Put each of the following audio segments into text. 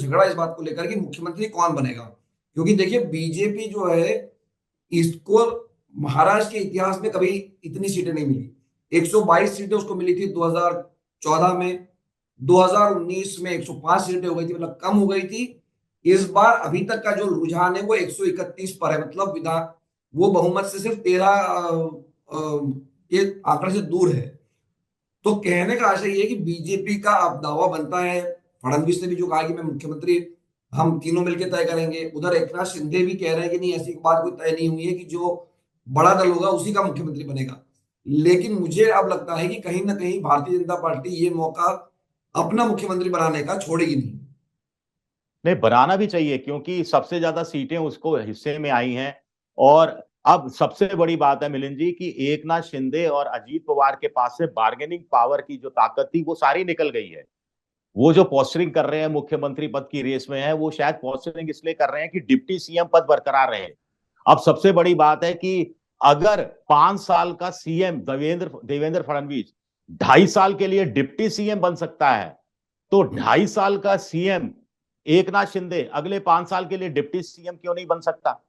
झगड़ा इस बात को लेकर कि मुख्यमंत्री कौन बनेगा। क्योंकि देखिए बीजेपी जो है, इसको महाराष्ट्र के इतिहास में कभी इतनी सीटें नहीं मिली। 122 सीटें उसको मिली थी 2014 में, 2019 में 105 सीटें हो गई थी, मतलब कम हो गई थी। इस बार अभी तक का जो रुझान है वो 131 पर है, मतलब विधान वो बहुमत से सिर्फ 13 के आंकड़े से दूर है। तो कहने का आशय ये है कि बीजेपी का अब दावा बनता है। फडणवीस ने भी जो कहा कि मैं मुख्यमंत्री, हम तीनों मिलकर तय करेंगे। उधर एकनाथ शिंदे भी कह रहे हैं कि नहीं, ऐसी बात कोई तय नहीं हुई है कि जो बड़ा दल होगा उसी का मुख्यमंत्री बनेगा। लेकिन मुझे अब लगता है कि कहीं ना कहीं भारतीय जनता पार्टी ये मौका अपना मुख्यमंत्री बनाने का छोड़ेगी नहीं। नहीं, बनाना भी चाहिए क्योंकि सबसे ज्यादा सीटें उसको हिस्से में आई हैं। और अब सबसे बड़ी बात है मिलिंद जी कि एकनाथ शिंदे और अजीत पवार के पास से बार्गेनिंग पावर की जो ताकत थी वो सारी निकल गई है। वो जो पोस्टरिंग कर रहे हैं मुख्यमंत्री पद की रेस में है, वो शायद पोस्टरिंग इसलिए कर रहे हैं कि डिप्टी सीएम पद बरकरार रहे। अब सबसे बड़ी बात है कि अगर 5 साल का सीएम देवेंद्र देवेंद्र फडणवीस 2.5 साल के लिए डिप्टी सीएम बन सकता है, तो 2.5 साल का सीएम एकनाथ शिंदे अगले 5 साल के लिए डिप्टी सीएम क्यों नहीं बन सकता।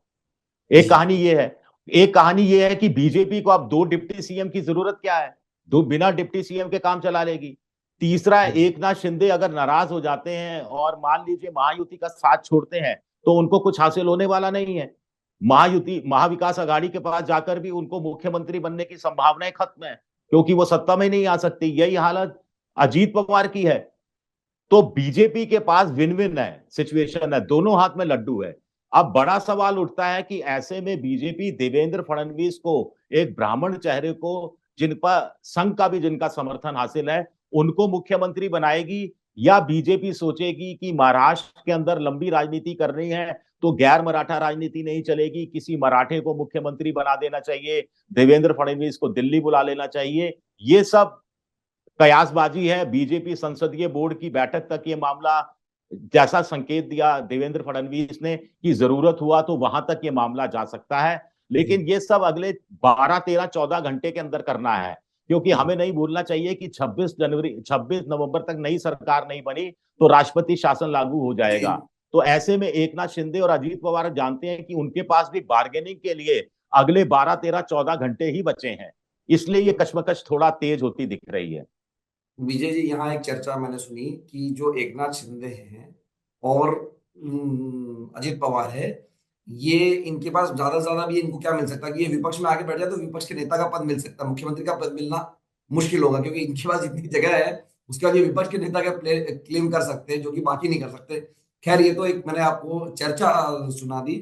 एक कहानी ये है। एक कहानी ये है कि बीजेपी को अब 2 डिप्टी सीएम की जरूरत क्या है, दो बिना डिप्टी सीएम के काम चला लेगी। तीसरा, एकनाथ शिंदे अगर नाराज हो जाते हैं और मान लीजिए महायुति का साथ छोड़ते हैं, तो उनको कुछ हासिल होने वाला नहीं है। महायुति महाविकास आघाड़ी के पास जाकर भी उनको मुख्यमंत्री बनने की संभावनाएं खत्म है, क्योंकि वो सत्ता में नहीं आ सकती। यही हालत अजीत पवार की है। तो बीजेपी के पास विन विन है, सिचुएशन है, दोनों हाथ में लड्डू है। अब बड़ा सवाल उठता है कि ऐसे में बीजेपी देवेंद्र फडणवीस को, एक ब्राह्मण चेहरे को, जिन पर संघ का भी जिनका समर्थन हासिल है, उनको मुख्यमंत्री बनाएगी, या बीजेपी सोचेगी कि महाराष्ट्र के अंदर लंबी राजनीति करनी है तो गैर मराठा राजनीति नहीं चलेगी, किसी मराठे को मुख्यमंत्री बना देना चाहिए, देवेंद्र फडणवीस को दिल्ली बुला लेना चाहिए। ये सब कयासबाजी है। बीजेपी संसदीय बोर्ड की बैठक तक ये मामला, जैसा संकेत दिया देवेंद्र फडणवीस ने कि जरूरत हुआ तो वहां तक ये मामला जा सकता है। लेकिन ये सब अगले 12 13 14 घंटे के अंदर करना है, क्योंकि हमें नहीं भूलना चाहिए कि 26 नवंबर तक नई सरकार नहीं बनी तो राष्ट्रपति शासन लागू हो जाएगा। तो ऐसे में एकनाथ शिंदे और अजीत पवार जानते हैं कि उनके पास भी बार्गेनिंग के लिए अगले 12 13 14 घंटे ही बचे हैं। इसलिए ये कश्मकश थोड़ा तेज होती दिख रही है। विजय जी, यहाँ एक चर्चा मैंने सुनी कि जो एकनाथ शिंदे हैं और अजित पवार है, ये इनके पास ज्यादा से ज्यादा भी इनको क्या मिल सकता है कि ये विपक्ष में आगे बढ़ जाए तो विपक्ष के नेता का पद मिल सकता है, मुख्यमंत्री का पद मिलना मुश्किल होगा, क्योंकि इनके पास इतनी जगह है। उसके बाद ये विपक्ष के नेता का क्लेम कर सकते हैं, जो कि बाकी नहीं कर सकते। खैर, ये तो एक मैंने आपको चर्चा सुना दी।